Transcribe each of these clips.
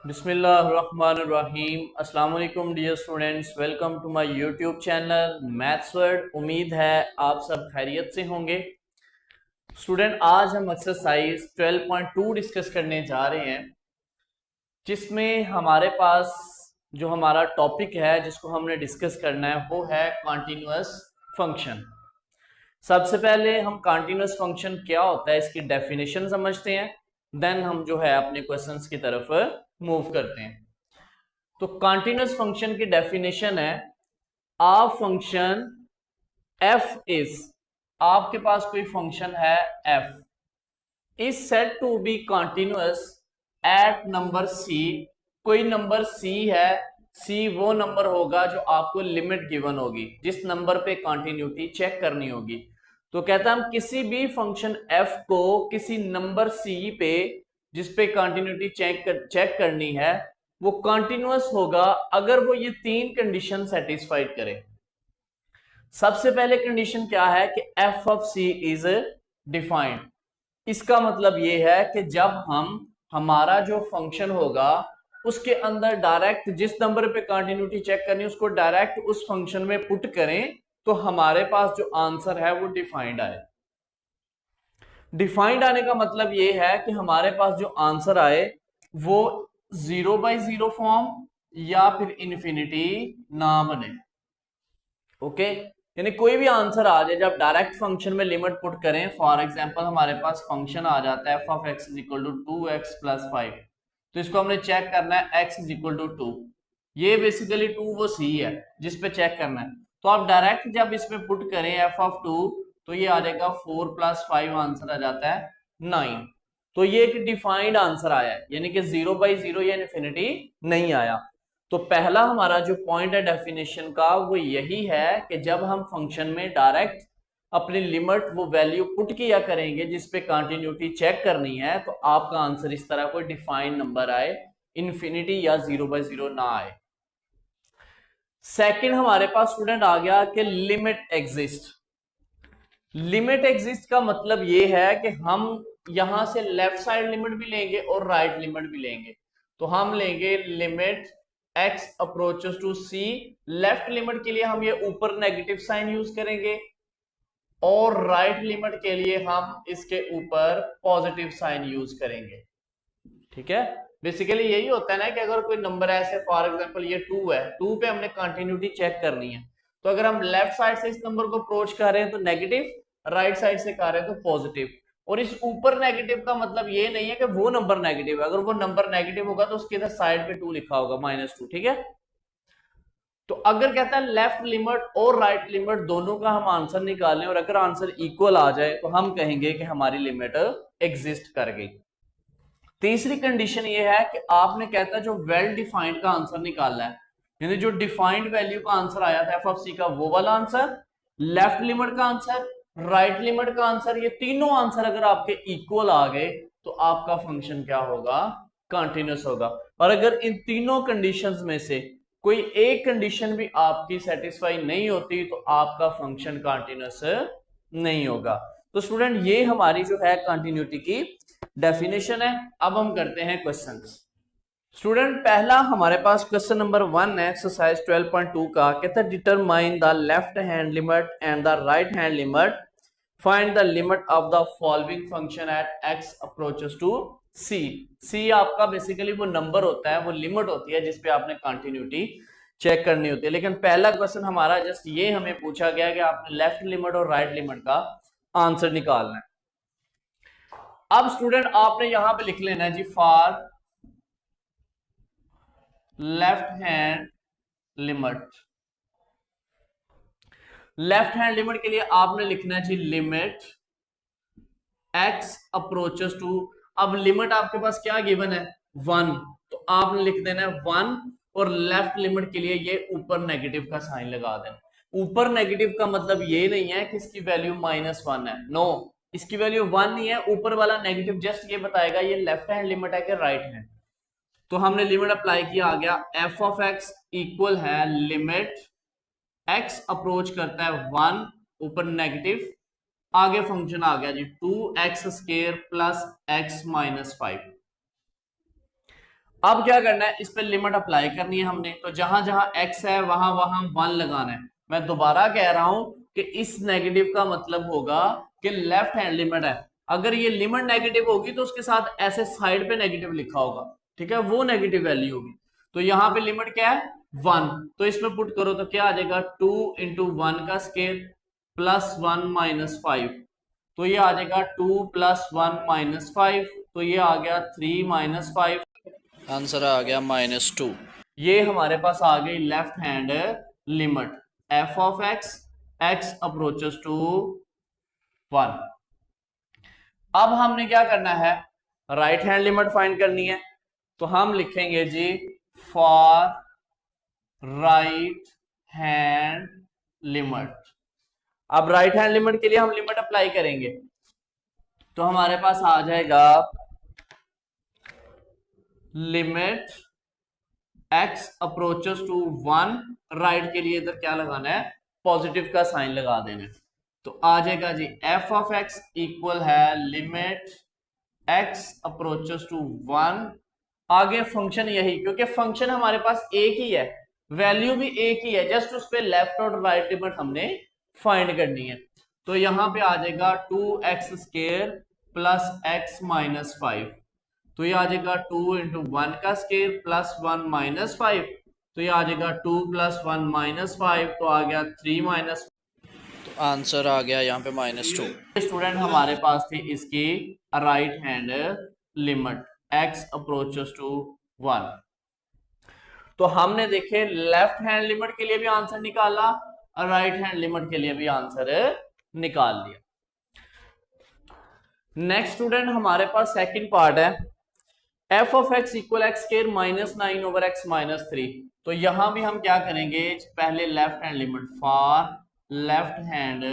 बिस्मिल्लाहिर्रहमानिर्रहीम। अस्सलाम वालेकुम dear students, welcome to my YouTube channel maths word. उम्मीद है आप सब खैरियत से होंगे। स्टूडेंट, आज हम एक्सरसाइज 12.2 डिस्कस करने जा रहे हैं, जिसमें हमारे पास जो हमारा टॉपिक है जिसको हमने डिस्कस करना है वो है कॉन्टिन्यूअस फंक्शन। सबसे पहले हम कॉन्टिन्यूअस फंक्शन क्या होता है इसकी डेफिनेशन समझते हैं, देन हम जो है अपने क्वेश्चंस की तरफ मूव करते हैं। तो कॉन्टिन्यूअस फंक्शन की डेफिनेशन है, आ फंक्शन एफ इज, आपके पास कोई फंक्शन है F, is said to be continuous at number C. कोई नंबर सी है, सी वो नंबर होगा जो आपको लिमिट गिवन होगी, जिस नंबर पे कॉन्टिन्यूटी चेक करनी होगी। तो कहता हम किसी भी फंक्शन एफ को किसी नंबर सी पे जिस पे कॉन्टिन्यूटी चेक करनी है वो कॉन्टिन्यूअस होगा अगर वो ये तीन कंडीशन सेटिस्फाइड करे। सबसे पहले कंडीशन क्या है कि F of C is defined. इसका मतलब ये है कि जब हमारा जो फंक्शन होगा उसके अंदर डायरेक्ट जिस नंबर पे कंटिन्यूटी चेक करनी है उसको डायरेक्ट उस फंक्शन में पुट करें तो हमारे पास जो आंसर है वो डिफाइंड आए। डिफाइंड आने का मतलब ये है कि हमारे पास जो आंसर आए वो 0/0 फॉर्म या फिर इन्फिनिटी ना बने। ओके, यानी कोई भी आंसर आ जाए जब डायरेक्ट फंक्शन में लिमिट पुट करें। फॉर एग्जांपल हमारे पास फंक्शन आ जाता है F of X is equal to 2x + 5, तो इसको हमने चेक करना है x इज इक्वल टू 2। ये बेसिकली 2 वो सी है जिस पे चेक करना है। तो आप डायरेक्ट जब इसमें पुट करें एफ ऑफ 2 तो ये आ जाएगा 4 + 5, आंसर आ जाता है 9। तो ये एक डिफाइंड आंसर आया है, यानी कि 0/0 या इन्फिनिटी नहीं आया। तो पहला हमारा जो पॉइंट है डेफिनेशन का वो यही है कि जब हम फंक्शन में डायरेक्ट अपनी लिमिट वो वैल्यू पुट किया करेंगे जिस पे कंटिन्यूटी चेक करनी है तो आपका आंसर इस तरह कोई डिफाइंड नंबर आए, इन्फिनिटी या 0/0 ना आए। सेकंड हमारे पास स्टूडेंट आ गया कि लिमिट एग्जिस्ट। लिमिट एग्जिस्ट का मतलब ये है कि हम यहां से लेफ्ट साइड लिमिट भी लेंगे और राइट लिमिट भी लेंगे। तो हम लेंगे limit x approaches to c। Left limit के लिए हम ये ऊपर नेगेटिव साइन यूज करेंगे और राइट लिमिट के लिए हम इसके ऊपर पॉजिटिव साइन यूज करेंगे। ठीक है, बेसिकली यही होता है ना कि अगर कोई नंबर ऐसे फॉर एग्जांपल ये 2 है, 2 पे हमने कंटिन्यूटी चेक करनी है, तो अगर हम लेफ्ट साइड से इस नंबर को अप्रोच कर रहे हैं तो नेगेटिव, राइट साइड से कर रहे हैं तो पॉजिटिव। और इस ऊपर नेगेटिव का मतलब ये नहीं है कि वो नंबर नेगेटिव है, अगर वो नंबर नेगेटिव होगा तो उसके इधर साइड पे 2 लिखा होगा -2। ठीक है, तो अगर कहता है लेफ्ट लिमिट और राइट लिमिट दोनों का हम आंसर निकालें और अगर आंसर इक्वल आ जाए तो हम कहेंगे कि हमारी लिमिट एग्जिस्ट कर गई। तीसरी कंडीशन ये है कि आपने कहता है जो वेल डिफाइंड का आंसर निकालना है, यानी जो डिफाइंड वैल्यू का आंसर आया था एफ ऑफ सी का वो वाला आंसर, लेफ्ट लिमिट का आंसर, राइट लिमिट का आंसर, ये तीनों आंसर अगर आपके इक्वल आ गए तो आपका फंक्शन क्या होगा, कंटिन्यूअस होगा। और अगर इन तीनों कंडीशंस में से कोई एक कंडीशन भी आपकी सेटिस्फाई नहीं होती तो आपका फंक्शन कंटिन्यूअस नहीं होगा। तो स्टूडेंट ये हमारी जो है कंटिन्यूटी की डेफिनेशन है। अब हम करते हैं क्वेश्चन। स्टूडेंट पहला हमारे पास क्वेश्चन नंबर 1 है एक्सरसाइज 12.2 का, कहता है determine the left hand limit and the right hand limit, find the limit of the following function at x approaches to c। c आपका बेसिकली वो नंबर होता है, वो लिमिट होती है जिसपे आपने कंटिन्यूटी चेक करनी होती है। लेकिन पहला क्वेश्चन हमारा जस्ट ये हमें पूछा गया कि आपने लेफ्ट लिमिट और राइट लिमिट का आंसर निकालना है। अब स्टूडेंट आपने यहां पे लिख लेना है जी for left hand limit. Left hand limit के लिए आपने लिखना है जी लिमिट x अप्रोचेस टू, अब लिमिट आपके पास क्या गिवन है 1, तो आपने लिख देना है 1 और लेफ्ट लिमिट के लिए ये ऊपर नेगेटिव का साइन लगा देना। ऊपर नेगेटिव का मतलब ये नहीं है कि इसकी वैल्यू -1 है, नो, इसकी वैल्यू 1 नहीं है, ऊपर वाला नेगेटिव जस्ट ये बताएगा ये लेफ्ट हैंड लिमिट है कि राइट हैंड। तो हमने लिमिट अप्लाई किया, आ गया एफ ऑफ एक्स इक्वल है लिमिट एक्स अप्रोच करता है 1 ऊपर नेगेटिव, आगे फंक्शन आ गया जी 2x² + x - 5। अब क्या करना है, इस पे लिमिट अप्लाई करनी है हमने, तो जहां जहां x है वहां वहां 1 लगाना है। मैं दोबारा कह रहा हूं कि इस नेगेटिव का मतलब होगा कि लेफ्ट हैंड लिमिट है, अगर ये लिमिट नेगेटिव होगी तो उसके साथ ऐसे साइड पे नेगेटिव लिखा होगा, ठीक है, वो नेगेटिव वैल्यू होगी। तो यहाँ पे लिमिट क्या है 1, तो इसमें पुट करो तो क्या आ जाएगा 2 इंटू 1 का स्केयर प्लस 1 माइनस 5, तो ये आ जाएगा 2 प्लस 1 माइनस 5, तो ये आ गया 3 माइनस 5, आंसर आ गया -2। ये हमारे पास आ गई left hand limit f of x approaches to 1। अब हमने क्या करना है, राइट हैंड लिमिट फाइंड करनी है, तो हम लिखेंगे जी फॉर राइट हैंड लिमिट। अब राइट हैंड लिमिट के लिए हम लिमिट अप्लाई करेंगे, तो हमारे पास आ जाएगा limit x approaches to 1, right के लिए इधर क्या लगाना है, पॉजिटिव का साइन लगा देना है, तो आ जाएगा G f of x equal है लिमिट x अप्रोचेस टू 1। आगे फंक्शन यही, क्योंकि फंक्शन हमारे पास एक ही है, वैल्यू भी एक ही है, जस्ट उस पे लेफ्ट और राइट लिमिट हमने फाइंड करनी है। तो यहां पे आ जाएगा 2x square plus x minus 5, तो ये आ जाएगा 2 इंटू 1 का स्केयर प्लस 1 माइनस 5, तो ये आ जाएगा 2 प्लस 1 माइनस 5, तो आ गया 3 माइनस, तो आंसर आ गया यहाँ पे -2। स्टूडेंट हमारे पास थी इसकी right hand limit x approaches to 1। तो हमने देखे लेफ्ट हैंड लिमिट के लिए भी आंसर निकाला और राइट हैंड लिमिट के लिए भी आंसर निकाल लिया। नेक्स्ट स्टूडेंट हमारे पास सेकंड पार्ट है f of x equal x square minus 9 over x minus 3। तो यहां भी हम क्या करेंगे, पहले left hand limit for left hand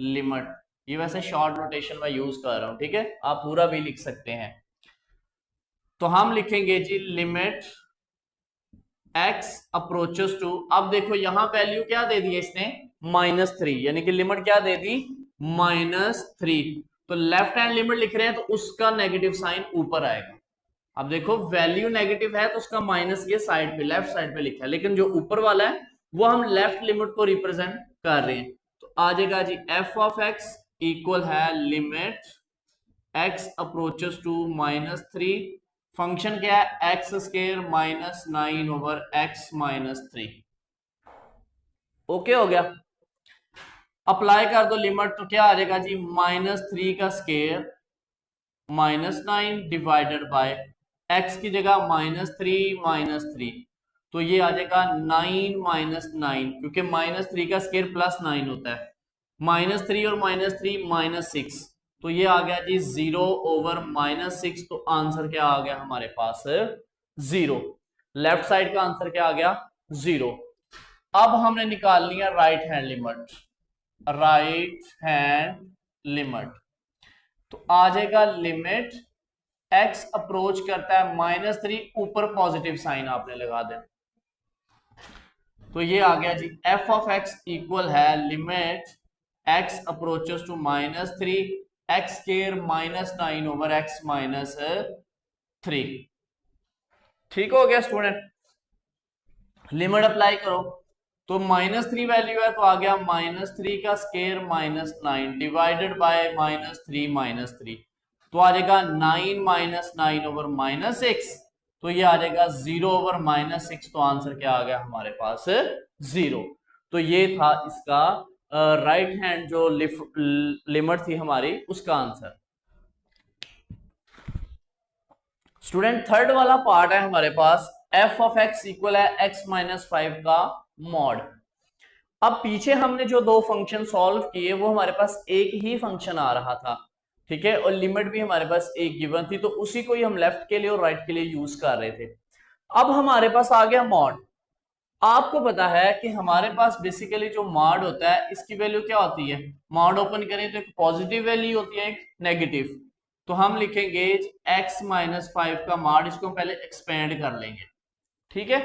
limit, ये वैसे शॉर्ट नोटेशन में यूज कर रहा हूं, ठीक है, आप पूरा भी लिख सकते हैं। तो हम लिखेंगे जी लिमिट x अप्रोचेस टू, अब देखो यहां वैल्यू क्या दे दी है इसने -3, यानी कि लिमिट क्या दे दी -3, तो लेफ्ट हैंड लिमिट लिख रहे हैं तो उसका नेगेटिव साइन ऊपर आएगा। अब देखो वैल्यू नेगेटिव है तो उसका माइनस ये साइड पे लेफ्ट साइड पे लिखा है, लेकिन जो ऊपर वाला है वो हम लेफ्ट लिमिट को रिप्रेजेंट कर रहे हैं, तो आ जाएगा G f of x equal है limit x approaches to -3, function क्या है X square minus 9 over x minus 3। Okay हो गया, अप्लाई कर दो लिमिट, तो क्या आ जाएगा जी -3 का स्क्वायर -9 डिवाइडेड बाय x की जगह -3, तो ये आ जाएगा 9 माइनस 9, क्योंकि -3 का स्क्वायर +9 होता है, -3 और -3 -6, तो ये आ गया जी 0 ओवर -6, तो आंसर क्या आ गया हमारे पास 0, लेफ्ट साइड का आंसर क्या आ गया 0। अब हमने निकाल लिया right hand limit, right hand limit, तो आ जाएगा लिमिट x अप्रोच करता है -3, ऊपर पॉजिटिव साइन आपने लगा देना, तो ये आ गया G f of x equal है limit x approaches to -3, x square -9 over x minus 3। ठीक हो गया स्टूडेंट, लिमिट अप्लाई करो, तो -3 वैल्यू है तो आ गया -3 का स्क्वायर -9 डिवाइडेड बाय -3, तो आ जाएगा 9 माइनस 9 ओवर -6, तो ये आ जाएगा 0 ओवर -6, तो आंसर क्या आ गया हमारे पास 0। तो ये था इसका राइट हैंड जो लिमिट थी हमारी उसका आंसर। स्टूडेंट थर्ड वाला पार्ट है हमारे पास f ऑफ x इक्वल है x माइनस 5 का मॉड। अब पीछे हमने जो दो फंक्शन सॉल्व किए वो हमारे पास एक ही फंक्शन आ रहा था, ठीक है, और लिमिट भी हमारे पास एक गिवन थी, तो उसी को ही हम लेफ्ट के लिए और राइट के लिए यूज कर रहे थे। अब हमारे पास आ गया मॉड। आपको पता है कि हमारे पास बेसिकली जो मॉड होता है इसकी वैल्यू क्या होती है, मॉड ओपन करें तो एक पॉजिटिव वैल्यू होती है, एक नेगेटिव, तो हम लिखेंगे x माइनस 5 का मॉड, इसको पहले एक्सपेंड कर लेंगे, ठीक है।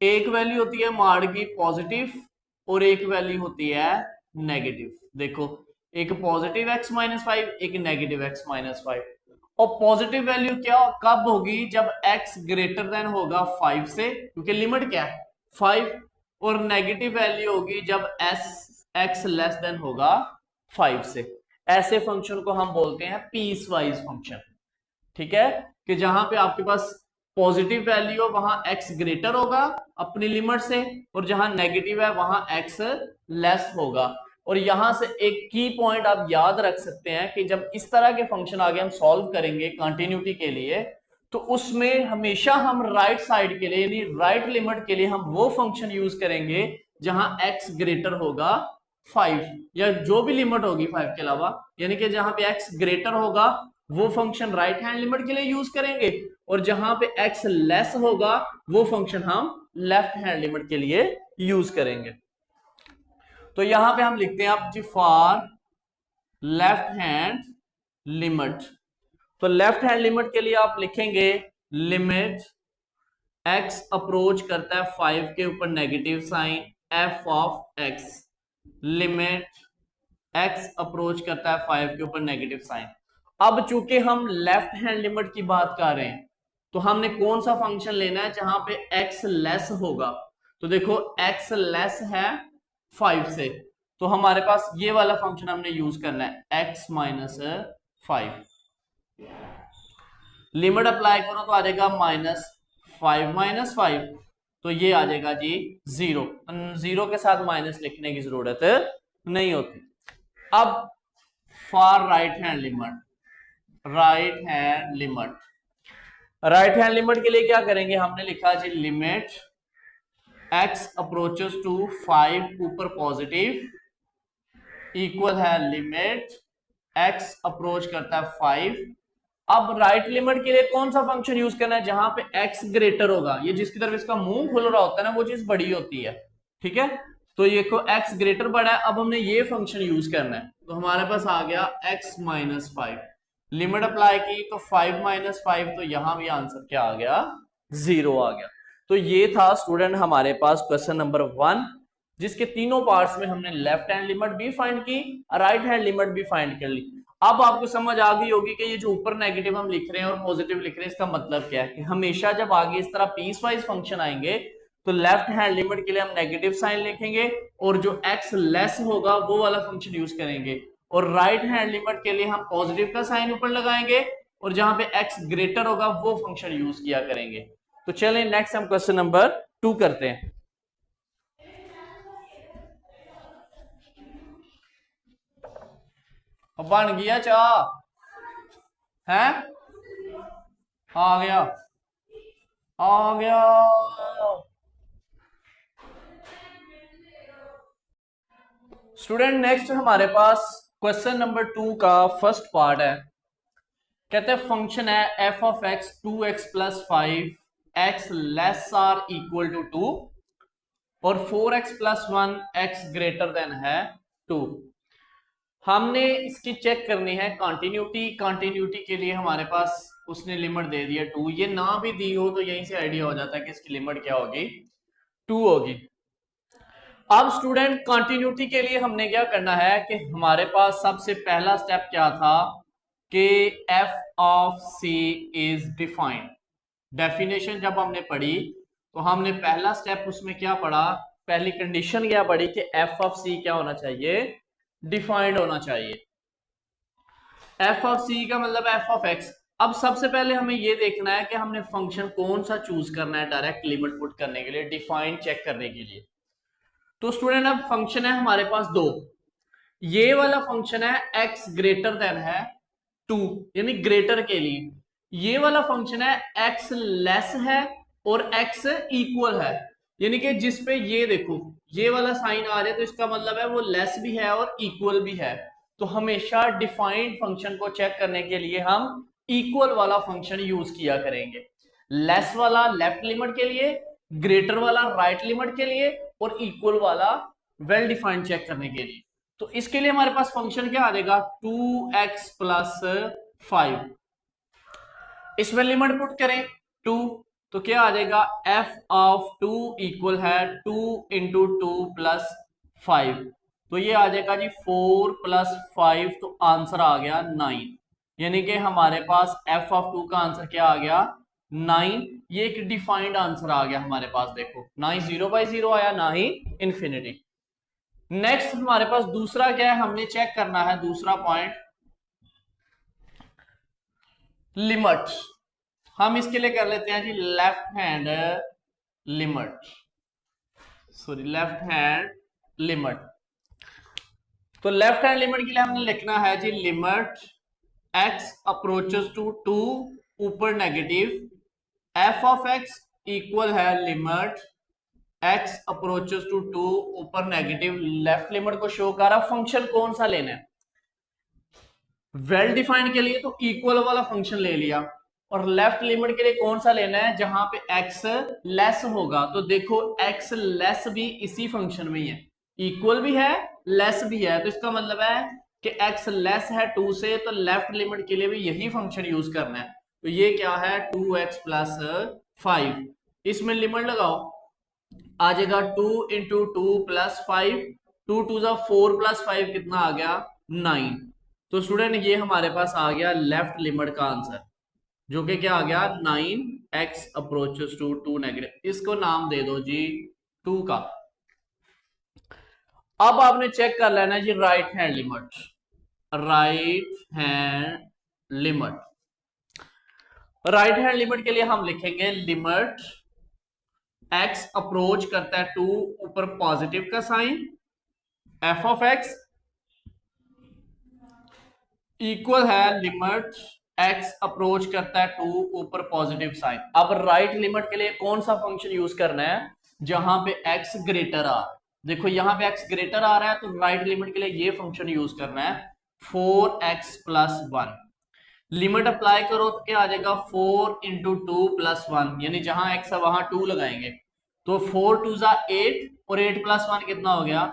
एक वैल्यू होती है मॉड की पॉजिटिव और एक वैल्यू होती है नेगेटिव। देखो एक पॉजिटिव x माइनस 5, एक नेगेटिव x माइनस 5, और पॉजिटिव वैल्यू क्या कब होगी, जब x ग्रेटर देन होगा 5 से, क्योंकि लिमिट क्या है 5, और नेगेटिव वैल्यू होगी जब x लेस देन होगा 5 से। ऐसे फंक्शन को हम बोलते हैं पीस वाइज फंक्शन। ठीक है, कि जहां पे आपके पास पॉजिटिव वैल्यू हो वहां x ग्रेटर होगा अपनी लिमिट से, और जहां नेगेटिव है वहां x लेस होगा। और यहां से एक की पॉइंट आप याद रख सकते हैं कि जब इस तरह के फंक्शन आगे हम सॉल्व करेंगे कंटिन्यूटी के लिए, तो उसमें हमेशा हम राइट साइड के लिए यानी राइट लिमिट के लिए हम वो फंक्शन यूज करेंगे जहां x ग्रेटर होगा 5, या जो भी लिमिट होगी 5 के अलावा, यानी कि जहां पे x ग्रेटर होगा वो फंक्शन राइट हैंड लिमिट के लिए यूज करेंगे, और जहां पे x लेस होगा वो फंक्शन हम लेफ्ट हैंड लिमिट के लिए यूज करेंगे। तो यहां पे हम लिखते हैं आप जी फॉर लेफ्ट हैंड लिमिट। तो लेफ्ट हैंड लिमिट के लिए आप लिखेंगे लिमिट x अप्रोच करता है 5 के ऊपर negative sign f of x, limit x approach करता है 5 के ऊपर नेगेटिव साइन। अब चूंकि हम लेफ्ट हैंड लिमिट की बात कर रहे हैं, तो हमने कौन सा फंक्शन लेना है जहां पे x लेस होगा। तो देखो x लेस है 5 से, तो हमारे पास ये वाला फंक्शन हमने यूज करना है x माइनस 5। लिमिट अप्लाई करो तो आ जाएगा -5 माइनस 5, तो ये आ जाएगा जी 0। जीरो के साथ माइनस लिखने की जरूरत नहीं होती। अब for right hand limit, right hand limit, right hand limit के लिए क्या करेंगे, हमने लिखा जी लिमिट x अप्रोचेस टू 5 ऊपर पॉजिटिव इक्वल है लिमिट x अप्रोच करता है 5। अब राइट लिमिट के लिए कौन सा फंक्शन यूज करना है जहां पे x ग्रेटर होगा, ये जिसकी तरफ इसका मुंह खुल रहा होता है ना वो चीज बड़ी होती है। ठीक है, तो ये को x ग्रेटर बड़ा है, अब हमने ये फंक्शन यूज करना है, तो हमारे पास आ गया x माइनस 5। लिमिट अप्लाई की तो 5 माइनस 5, तो यहां भी आंसर क्या आ गया 0 आ गया। तो ये था स्टूडेंट हमारे पास क्वेश्चन नंबर 1, जिसके तीनों पार्ट्स में हमने लेफ्ट हैंड लिमिट भी फाइंड की, राइट हैंड लिमिट भी फाइंड कर ली। अब आपको समझ आ गई होगी कि ये जो ऊपर नेगेटिव हम लिख रहे हैं और पॉजिटिव लिख रहे हैं इसका मतलब क्या है, कि हमेशा जब आगे इस तरह पीस वाइज फंक्शन आएंगे तो लेफ्ट हैंड लिमिट के लिए हम नेगेटिव साइन लिखेंगे, और जो x लेस होगा वो वाला फंक्शन यूज करेंगे, और राइट हैंड लिमिट के लिए हम पॉजिटिव का साइन ऊपर लगाएंगे, और जहां पे x ग्रेटर होगा वो फंक्शन यूज किया करेंगे। तो चलें नेक्स्ट हम क्वेश्चन नंबर 2 करते हैं। बन गया चाह है, आ गया आ गया। स्टूडेंट नेक्स्ट हमारे पास क्वेश्चन नंबर 2 का फर्स्ट पार्ट है। कहते हैं फंक्शन है f of x 2x plus 5 x less or equal to 2 और 4x plus 1 x greater than है 2। हमने इसकी चेक करनी है कंटिन्यूटी। कंटिन्यूटी के लिए हमारे पास उसने लिमिट दे दी है 2, ये ना भी दी हो तो यहीं से आइडिया हो जाता है कि इसकी लिमिट क्या होगी 2 होगी। अब स्टूडेंट कंटिन्यूटी के लिए हमने क्या करना है कि हमारे पास सबसे पहला स्टेप क्या था कि f of c is defined. Definition जब हमने पढ़ी तो हमने पहला स्टेप उसमें क्या पढ़ा, पहली कंडीशन क्या पढ़ी कि f ऑफ c क्या होना चाहिए, डिफाइंड होना चाहिए। f ऑफ c का मतलब f ऑफ x। अब सबसे पहले हमें यह देखना है कि हमने फंक्शन कौन सा चूज करना है डायरेक्ट लिमिट पुट करने के लिए, डिफाइंड चेक करने के लिए। तो स्टूडेंट अब फंक्शन है हमारे पास 2, ये वाला फंक्शन है x ग्रेटर देन है 2 यानी ग्रेटर के लिए, ये वाला फंक्शन है x लेस है और x इक्वल है, यानी कि जिस पे ये देखो ये वाला साइन आ रहा है तो इसका मतलब है वो लेस भी है और इक्वल भी है। तो हमेशा डिफाइंड फंक्शन को चेक करने के लिए हम इक्वल वाला फंक्शन यूज किया करेंगे। लेस वाला लेफ्ट लिमिट के लिए, ग्रेटर वाला राइट लिमिट के लिए, और इक्वल वाला वेल डिफाइंड चेक करने के लिए। तो इसके लिए हमारे पास फंक्शन क्या आ जाएगा 2x प्लस 5, इसमें लिमिट पुट करें 2 तो क्या आ जाएगा f ऑफ 2 इक्वल है 2 इंटू 2 प्लस 5, तो ये आ जाएगा जी 4 प्लस 5, तो आंसर आ गया 9। यानी कि हमारे पास f ऑफ 2 का आंसर क्या आ गया 9। ये एक डिफाइंड आंसर आ गया हमारे पास, देखो ना ही 0/0 आया ना ही इंफिनिटी। नेक्स्ट हमारे पास दूसरा क्या है, हमने चेक करना है दूसरा पॉइंट, लिमिट। हम इसके लिए कर लेते हैं जी left hand limit, sorry left hand limit. तो लेफ्ट हैंड लिमिट के लिए हमने लिखना है जी लिमिट x अप्रोचेस टू 2 ऊपर negative, f of x equal है लिमिट x अप्रोचेस टू 2 ऊपर नेगेटिव। लेफ्ट लिमिट को शो कर रहा, फंक्शन कौन सा लेना है, वेल डिफाइंड के लिए तो इक्वल वाला फंक्शन ले लिया, और लेफ्ट लिमिट के लिए कौन सा लेना है जहां पे x लेस होगा। तो देखो x लेस भी इसी फंक्शन में ही है, इक्वल भी है लेस भी है, तो इसका मतलब है कि x लेस है 2 से, तो लेफ्ट लिमिट के लिए भी यही फंक्शन यूज करना है। तो ये क्या है 2x प्लस 5, इसमें लिमिट लगाओ आ जाएगा 2 इंटू 2 प्लस 5, 2 2 4 प्लस 5 कितना आ गया 9। तो स्टूडेंट ये हमारे पास आ गया लेफ्ट लिमिट का आंसर, जो कि क्या आ गया 9x अप्रोचेस टू 2 नेगेटिव। इसको नाम दे दो जी 2 का। अब आपने चेक कर लेना जी right hand limit, right hand limit. Right hand limit के लिए हम लिखेंगे लिमिट x अप्रोच करता है 2 ऊपर पॉजिटिव का sign, f of x equal है लिमिट x अप्रोच करता है 2 ऊपर पॉजिटिव साइन। अब राइट लिमिट के लिए कौन सा फंक्शन यूज करना है जहां पे x ग्रेटर आ रहा है, देखो यहां पे x ग्रेटर आ रहा है, तो राइट लिमिट के लिए ये फंक्शन यूज करना है 4x प्लस 1। लिमिट अप्लाई करो तो क्या आ जाएगा 4 इंटू 2 प्लस 1, यानी जहां x है वहां 2 लगाएंगे, तो 4 2 8 और 8 प्लस 1 कितना हो गया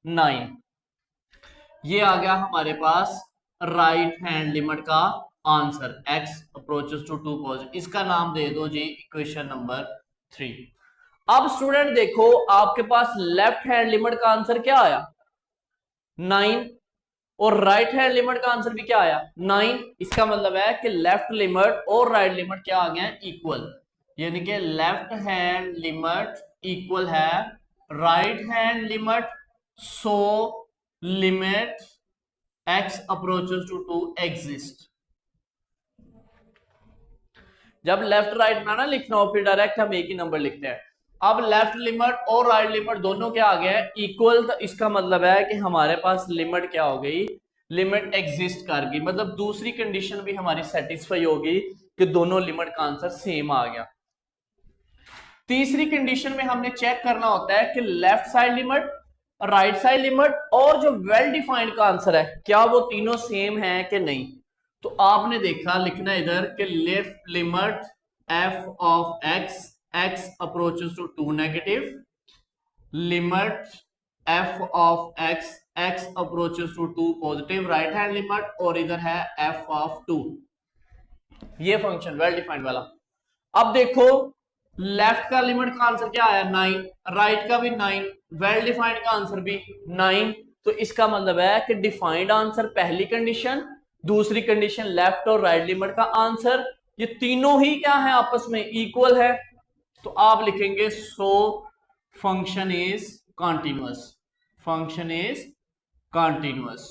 9। ये आ गया हमारे पास राइट हैंड लिमिट का answer, x approaches to 2 positive. इसका नाम दे दो जी इक्वेशन नंबर 3। अब स्टूडेंट देखो आपके पास लेफ्ट हैंड लिमिट का आंसर क्या आया 9, और राइट हैंड लिमिट का आंसर भी क्या आया 9। इसका मतलब है कि लेफ्ट लिमिट और राइट लिमिट क्या आ गए इक्वल, यानी कि लेफ्ट हैंड लिमिट इक्वल है right hand limit, so limit x approaches to 2 exist. जब लेफ्ट राइट में ना लिखना हो फिर डायरेक्ट हम एक ही नंबर लिखते हैं। अब लेफ्ट लिमिट और राइट लिमिट दोनों क्या आ गए इक्वल, तो इसका मतलब है कि हमारे पास लिमिट क्या हो गई, लिमिट एग्जिस्ट कर गई, मतलब दूसरी कंडीशन भी हमारी सेटिस्फाई होगी कि दोनों लिमिट का आंसर सेम आ गया। तीसरी कंडीशन में हमने चेक करना होता है कि left side limit, right side limit और जो वेल डिफाइंड का आंसर है क्या वो तीनों सेम है कि नहीं। तो आपने देखा लिखना इधर कि left limit f of x approaches to 2 negative, limit f of x approaches to 2 positive right hand limit, और इधर है f ऑफ 2, ये फंक्शन वेल डिफाइंड वाला। अब देखो लेफ्ट का लिमिट का आंसर क्या आया 9, राइट का भी 9, वेल डिफाइंड का आंसर भी 9। तो इसका मतलब है कि डिफाइंड आंसर पहली कंडीशन, दूसरी कंडीशन लेफ्ट और राइट लिमिट का आंसर, ये तीनों ही क्या है आपस में इक्वल है। तो आप लिखेंगे so function is continuous, function is continuous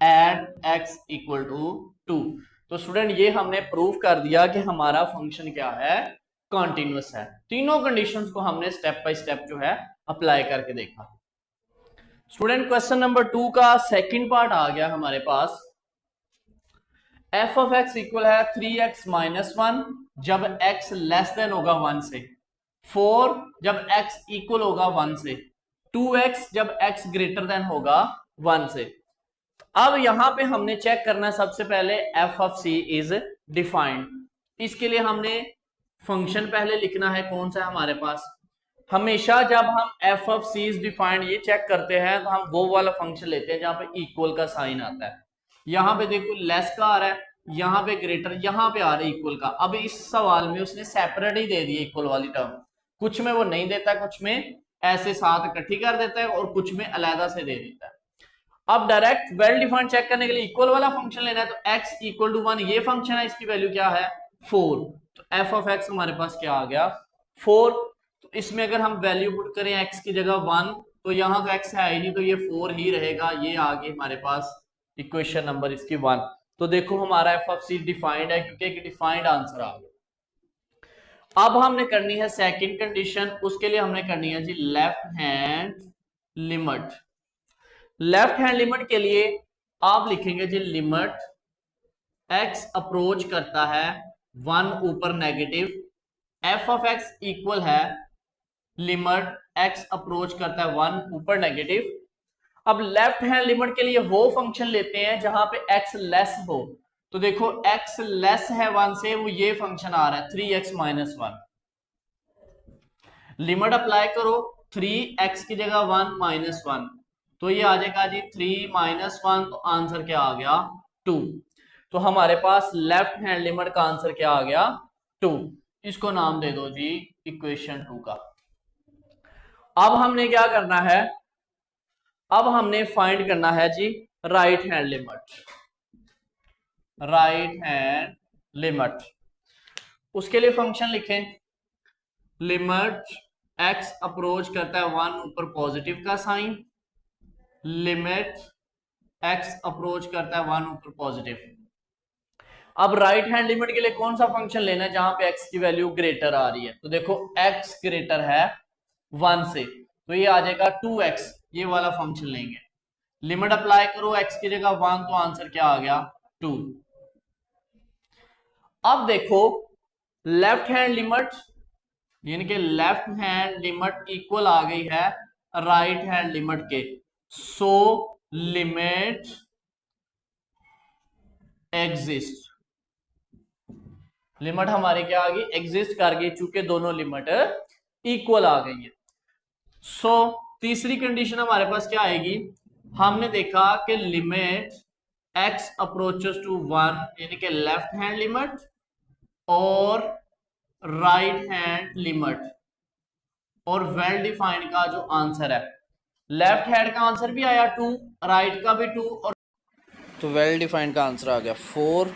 at x equal to 2। तो स्टूडेंट ये हमने प्रूव कर दिया कि हमारा फंक्शन क्या है कॉन्टिन्यूअस है। तीनों कंडीशंस को हमने स्टेप बाय स्टेप जो है अप्लाई करके देखा। स्टूडेंट क्वेश्चन नंबर 2 का सेकंड पार्ट आ गया हमारे पास, f ऑफ x इक्वल है 3x माइनस 1 जब x लेस देन होगा 1 से, 4 जब x इक्वल होगा 1 से, 2x जब x ग्रेटर देन होगा 1 से। अब यहां पे हमने चेक करना है सबसे पहले f of c is defined. इसके लिए हमने फंक्शन पहले लिखना है, कौन सा है हमारे पास, हमेशा जब हम f of c is defined ये चेक करते हैं तो हम वो वाला फंक्शन लेते हैं जहां पे इक्वल का साइन आता है। यहाँ पे देखो लेस का आ रहा है, यहाँ पे ग्रेटर, यहाँ पे आ रहा है इक्वल का। अब इस सवाल में उसने separate he they the equal वाली टर्म, कुछ में वो नहीं देता, कुछ में ऐसे साथ इकट्ठी कर देता है और कुछ में अलहदा से दे देता है। अब डायरेक्ट वेल डिफाइंड चेक करने के लिए इक्वल वाला फंक्शन लेना है, तो x इक्वल टू 1 ये फंक्शन है, इसकी वैल्यू क्या है 4, तो f ऑफ x हमारे पास क्या आ गया 4। तो इसमें अगर हम वैल्यू पुट करें x की जगह 1, तो यहाँ तो x है ही नहीं, तो ये 4 ही रहेगा, ये आ गई हमारे पास इक्वेशन नंबर इसकी 1। तो देखो हमारा f ऑफ c डिफाइंड है, क्योंकि एक डिफाइंड आंसर आ गया। अब हमने करनी है सेकंड कंडीशन, उसके लिए हमने करनी है जी left hand limit. Left hand limit के लिए आप लिखेंगे जी लिमिट x अप्रोच करता है 1 ऊपर negative, f of x equal है लिमिट x अप्रोच करता है 1 ऊपर नेगेटिव। अब लेफ्ट हैंड लिमिट के लिए वो फंक्शन लेते हैं जहां पे x लेस हो, तो देखो x लेस है 1 से, वो ये फंक्शन आ रहा है 3x माइनस 1। लिमिट अप्लाई करो 3x की जगह 1 माइनस 1, तो ये आ जाएगा जी 3 माइनस 1, तो आंसर क्या आ गया 2। तो हमारे पास लेफ्ट हैंड लिमिट का आंसर क्या आ गया 2। इसको नाम दे दो जी इक्वेशन 2 का। अब हमने क्या करना है, अब हमने फाइंड करना है जी right hand limit. Right hand limit, उसके लिए फंक्शन लिखें लिमिट x अप्रोच करता है 1 ऊपर पॉजिटिव का साइन, लिमिट x अप्रोच करता है 1 ऊपर पॉजिटिव। अब राइट हैंड लिमिट के लिए कौन सा फंक्शन लेना है जहां पे x की वैल्यू ग्रेटर आ रही है, तो देखो x ग्रेटर है 1 से, तो ये आ जाएगा 2x, ये वाला फंक्शन लेंगे। लिमिट अप्लाई करो x की जगह 1, तो आंसर क्या आ गया 2। अब देखो लेफ्ट हैंड लिमिट, यानी कि लेफ्ट हैंड लिमिट इक्वल आ गई है राइट हैंड लिमिट के, सो लिमिट एग्जिस्ट। लिमिट हमारी क्या आ गई एग्जिस्ट कर गई, चूंकि दोनों लिमिट इक्वल आ गई है। सो तीसरी कंडीशन हमारे पास क्या आएगी, हमने देखा कि लिमिट x अप्रोचेस टू 1, यानी कि लेफ्ट हैंड लिमिट और राइट हैंड लिमिट, और वेल डिफाइंड का जो आंसर है, लेफ्ट हैंड का आंसर भी आया 2, राइट का भी 2, और तो वेल डिफाइंड का आंसर आ गया 4।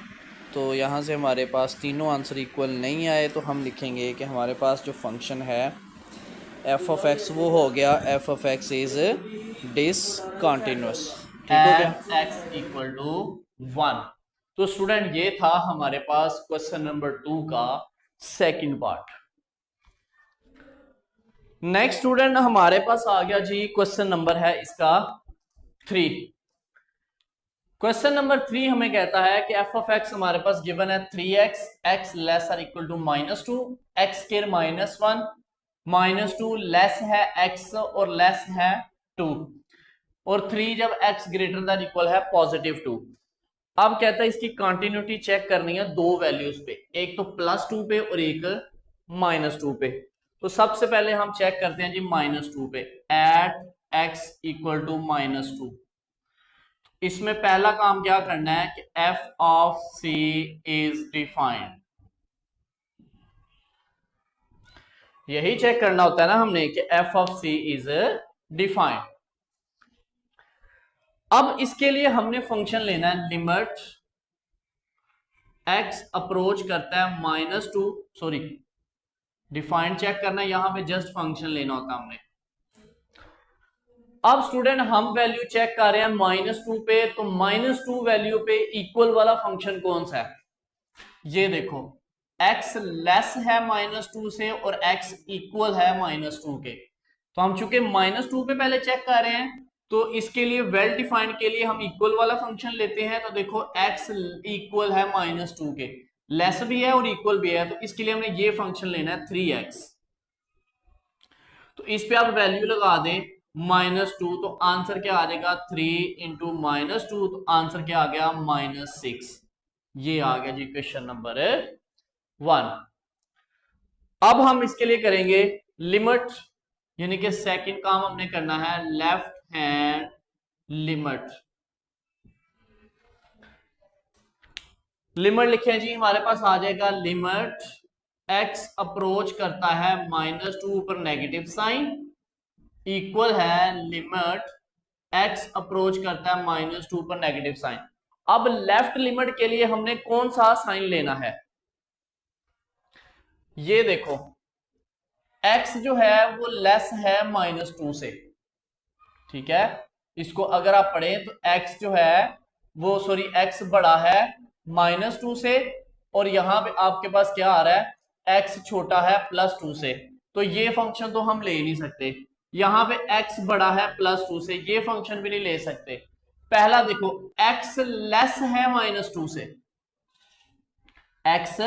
तो यहाँ से हमारे पास तीनों आंसर इक्वल नहीं आए, तो हम लिखेंगे कि हमारे पास जो फंक्शन है f ऑफ x वो हो गया f of x is discontinuous. ठीक हो गया, x इक्वल टू 1। तो स्टूडेंट ये था हमारे पास क्वेश्चन नंबर 2 का सेकंड पार्ट। नेक्स्ट स्टूडेंट हमारे पास आ गया जी क्वेश्चन नंबर है इसका 3। क्वेश्चन नंबर 3 हमें कहता है कि f ऑफ x हमारे पास गिवन है 3x, x less or equal to -2, x square -1, -2 less है x और लेस है 2, और 3 जब x ग्रेटर देन इक्वल है +2। अब कहता है इसकी कंटिन्यूटी चेक करनी है दो वैल्यूज पे, एक तो +2 पे और एक -2 पे। तो सबसे पहले हम चेक करते हैं जी -2 पे, एट x इक्वल टू -2। इसमें पहला काम क्या करना है कि f of c is defined, यही चेक करना होता है ना हमने कि f of c is defined. अब इसके लिए हमने फंक्शन लेना है लिमिट x अप्रोच करता है -2, सॉरी डिफाइंड चेक करना है, यहां पे जस्ट फंक्शन लेना होता है हमने। अब स्टूडेंट हम वैल्यू चेक कर रहे हैं -2 पे, तो -2 वैल्यू पे इक्वल वाला फंक्शन कौन सा है, ये देखो x लेस है -2 से और x इक्वल है -2 के। तो हम चूंकि -2 पे पहले चेक कर रहे हैं, तो इसके लिए वेल डिफाइंड के लिए हम इक्वल वाला फंक्शन लेते हैं। तो देखो x इक्वल है -2 के, लेस भी है और इक्वल भी है, तो इसके लिए हमने ये फंक्शन लेना है 3x। तो इस पे आप वैल्यू लगा दें -2, तो आंसर क्या आ जाएगा 3 इंटू -2, तो आंसर क्या आ गया -6। ये आ गया जी क्वेश्चन नंबर 1। अब हम इसके लिए करेंगे लिमिट, यानी कि सेकंड काम हमने करना है लेफ्ट हैंड लिमिट। लिमिट लिखे जी, हमारे पास आ जाएगा लिमिट x अप्रोच करता है -2 पर नेगेटिव साइन, इक्वल है लिमिट x अप्रोच करता है -2 पर नेगेटिव साइन। अब लेफ्ट लिमिट के लिए हमने कौन सा साइन लेना है, ये देखो x जो है वो लेस है -2 से, ठीक है। इसको अगर आप पढ़ें तो x जो है वो सॉरी x बड़ा है -2 से, और यहां पे आपके पास क्या आ रहा है, x छोटा है +2 से। तो ये फंक्शन तो हम ले ही नहीं सकते। यहां पे x बड़ा है +2 से, ये फंक्शन भी नहीं ले सकते। पहला देखो x लेस है -2 से, x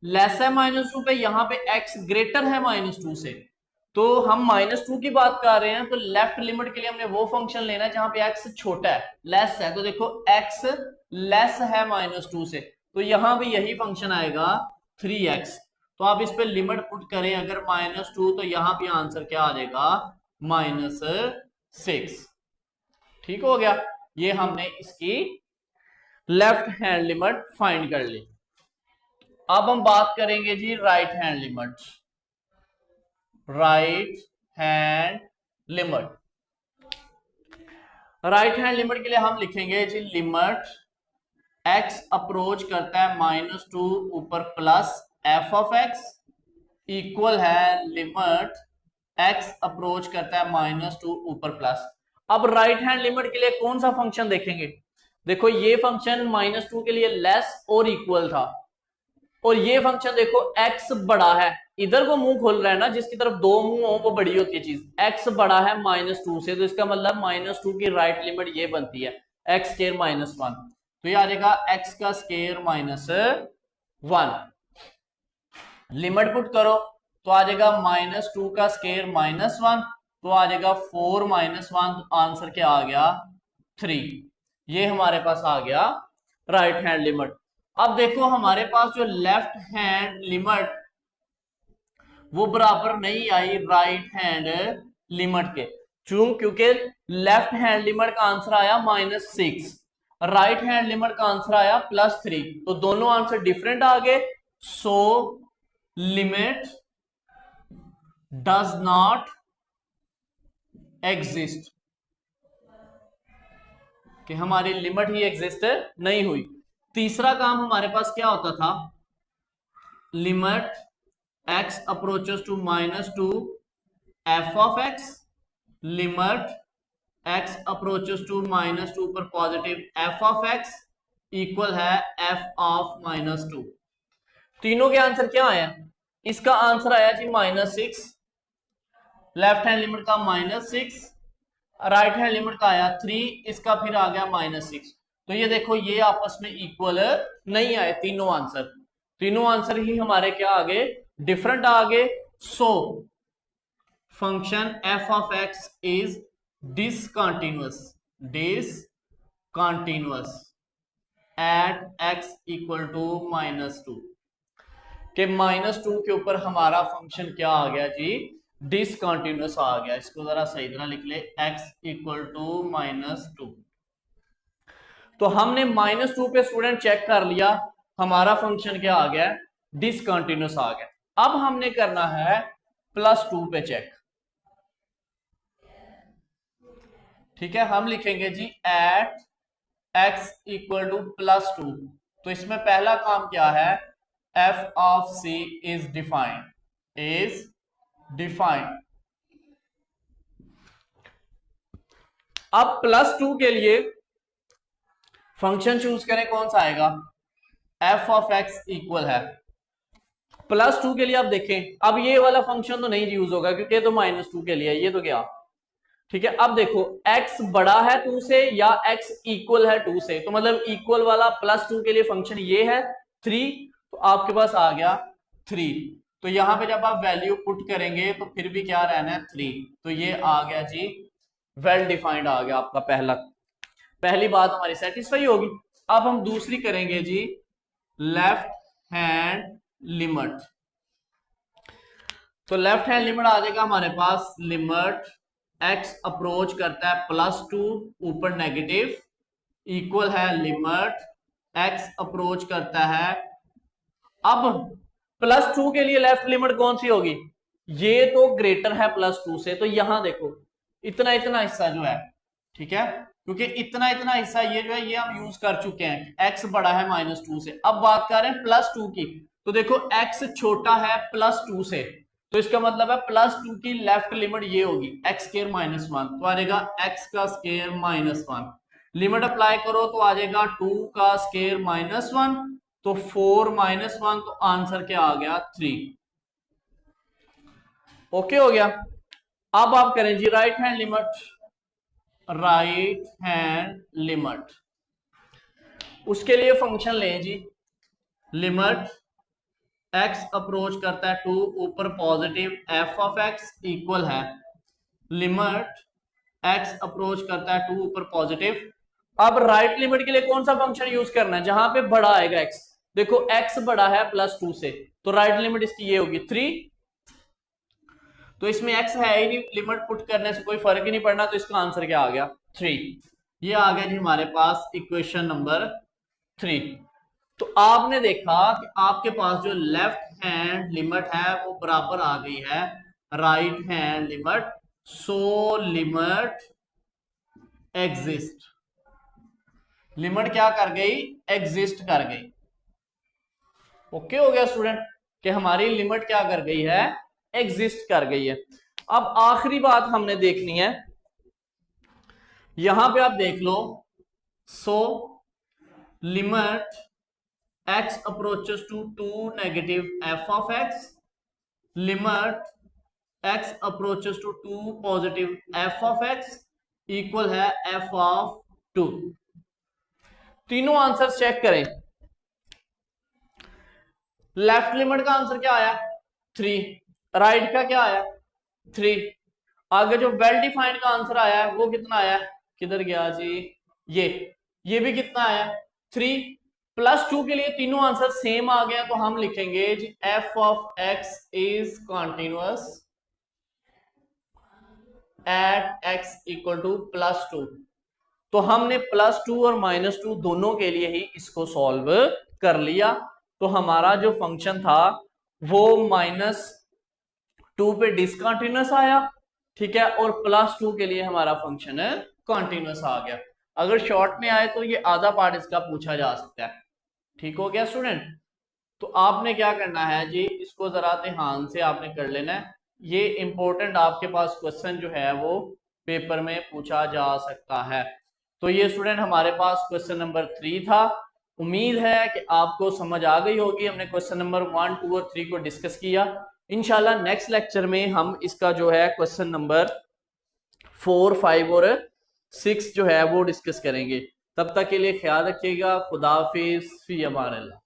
लेस है -2 पे, यहां पे x ग्रेटर है -2 से। तो हम -2 की बात कर रहे हैं, तो लेफ्ट लिमिट के लिए हमने वो फंक्शन लेना है जहां पे x छोटा है, लेस है। तो देखो x लेस है -2 से, तो यहां भी यही फंक्शन आएगा 3x। तो आप इस पे लिमिट पुट करें अगर -2, तो यहां भी आंसर क्या आ जाएगा, -6। ठीक हो गया, ये हमने इसकी लेफ्ट हैंड लिमिट फाइंड कर ली। अब हम बात करेंगे जी right hand limit. Right hand limit, right hand limit के लिए हम लिखेंगे जी लिमिट x अप्रोच करता है -2 ऊपर प्लस f(x) इक्वल है लिमिट x अप्रोच करता है -2 ऊपर प्लस। अब राइट हैंड लिमिट के लिए कौन सा फंक्शन देखेंगे, देखो ये फंक्शन -2 के लिए लेस और इक्वल था, और ये फंक्शन देखो x बड़ा है, इधर को मुंह खोल रहा है ना, जिसकी तरफ दो मुंह हो वो बड़ी होती है चीज। x बड़ा है -2 से, तो इसका मतलब -2 की राइट लिमिट ये बनती है x² -1। तो ये आ जाएगा x का स्केयर -1। लिमिट पुट करो तो आ जाएगा -2 का स्केयर -1, तो आ जाएगा 4 -1, तो आंसर क्या आ गया, 3। ये हमारे पास आ गया राइट हैंड लिमिट। अब देखो हमारे पास जो लेफ्ट हैंड लिमिट वो बराबर नहीं आई राइट हैंड लिमिट के, क्योंकि लेफ्ट हैंड लिमिट का आंसर आया -6, राइट हैंड लिमिट का आंसर आया +3, तो दोनों आंसर डिफरेंट आ गए। So limit does not exist, कि हमारी लिमिट ही एग्जिस्ट नहीं हुई। तीसरा काम हमारे पास क्या होता था, limit x approaches to -2 f(x), limit x approaches to -2 पर पॉजिटिव f(x) इक्वल है f(-2)। तीनों के आंसर क्या आया, इसका आंसर आया जी -6, लेफ्ट हैंड लिमिट का -6, राइट हैंड लिमिट का आया 3, इसका फिर आ गया -6। तो ये देखो ये आपस में इक्वल नहीं आए तीनों आंसर, तीनों आंसर ही हमारे क्या आ गए, डिफरेंट आ गए। So function f(x) is discontinuous, discontinuous at x equal to -2, के -2 के ऊपर हमारा फंक्शन क्या आ गया जी, डिसकंटिन्यूअस आ गया। इसको जरा सही तरह लिख ले, x इक्वल टू -2। तो हमने -2 पे स्टूडेंट चेक कर लिया, हमारा फंक्शन क्या आ गया, डिसकंटिन्यूअस आ गया। अब हमने करना है +2 पे चेक, ठीक है। हम लिखेंगे जी एट x इक्वल टू +2, तो इसमें पहला काम क्या है, f(c) is defined, is defined. अब +2 के लिए फंक्शन चूज करें, कौन सा आएगा, f(x) इक्वल है +2 के लिए। आप देखें अब ये वाला फंक्शन तो नहीं यूज होगा क्योंकि ये तो -2 के लिए, ये तो क्या, ठीक है। अब देखो x बड़ा है 2 से या x इक्वल है 2 से, तो मतलब इक्वल वाला +2 के लिए फंक्शन ये है 3, तो आपके पास आ गया 3। तो यहां पे जब आप वैल्यू पुट करेंगे तो फिर भी क्या रहना है, 3, तो ये आ गया जी वेल डिफाइंड आ गया आपका पहली बात हमारी सेटिस्फाई होगी। अब हम दूसरी करेंगे जी लेफ्ट हैंड लिमिट। तो लेफ्ट हैंड लिमिट आ जाएगा हमारे पास, लिमिट x अप्रोच करता है +2 ऊपर नेगेटिव इक्वल है लिमिट x अप्रोच करता है, अब +2 के लिए लेफ्ट लिमिट कौन सी होगी, ये तो ग्रेटर है +2 से, तो यहां देखो इतना इतना हिस्सा जो है ठीक है, क्योंकि इतना इतना हिस्सा ये जो है ये हम यूज कर चुके हैं, x बड़ा है -2 से। अब बात कर रहे हैं +2 की, तो देखो x छोटा है +2 से, तो इसका मतलब है +2 की लेफ्ट लिमिट ये होगी x² -1, तो आ जाएगा x² -1। लिमिट अप्लाई करो तो आ जाएगा 2 का स्केयर -1, तो 4 -1, तो आंसर क्या आ गया 3। ओके हो गया। अब आप करें जी right hand limit, right hand limit, उसके लिए फंक्शन लें जी, लिमिट x अप्रोच करता है 2 ऊपर positive f of x equal है लिमिट x अप्रोच करता है 2 ऊपर पॉजिटिव। अब राइट लिमिट के लिए कौन सा फंक्शन यूज करना है, जहां पे बड़ा आएगा x, देखो x बड़ा है +2 से, तो राइट लिमिट इसकी ये होगी 3, तो इसमें x है ही नहीं, लिमिट पुट करने से कोई फर्क ही नहीं पड़ना, तो इसका आंसर क्या आ गया 3। ये आ गया जी हमारे पास इक्वेशन नंबर 3। तो आपने देखा कि आपके पास जो लेफ्ट हैंड लिमिट है वो बराबर आ गई है right hand limit, so limit exist, limit क्या कर गई एग्जिस्ट कर गई। ओके हो गया स्टूडेंट, कि हमारी लिमिट क्या कर गई है एग्जिस्ट कर गई है। अब आखिरी बात हमने देखनी है, यहां पे आप देख लो, so limit x approaches to 2 negative f of x, limit x approaches to 2 positive f of x equal है f of 2। तीनों आंसर चेक करें, लेफ्ट लिमिट का आंसर क्या आया 3, राइट का क्या आया 3, आगे जो वेल डिफाइंड का आंसर आया है वो कितना आया, किधर गया जी, ये भी कितना आया 3, +2 के लिए तीनों आंसर सेम आ गया, तो हम लिखेंगे G f of x is continuous at x equal to +2। तो हमने +2 और -2 दोनों के लिए ही इसको सॉल्व कर लिया, तो हमारा जो फंक्शन था वो -2 पे डिसकंटिन्यूअस आया, ठीक है, और +2 के लिए हमारा फंक्शन कॉन्टिन्यूअस आ गया। अगर शॉर्ट में आए तो ये आधा पार्ट इसका पूछा जा सकता है। ठीक हो गया स्टूडेंट, तो आपने क्या करना है जी, इसको जरा ध्यान से आपने कर लेना है, ये इंपॉर्टेंट आपके पास क्वेश्चन जो है वो पेपर में पूछा जा सकता है। तो ये स्टूडेंट हमारे पास क्वेश्चन नंबर 3 था। उम्मीद है कि आपको समझ आ गई होगी, हमने क्वेश्चन नंबर 1, 2 और 3 को डिस्कस किया। इंशाल्लाह नेक्स्ट लेक्चर में हम इसका जो है क्वेश्चन नंबर 4, 5 और 6 जो है वो डिस्कस करेंगे। तब तक के लिए ख्याल रखिएगा। खुदा हाफिज़, फी अमान अल्लाह।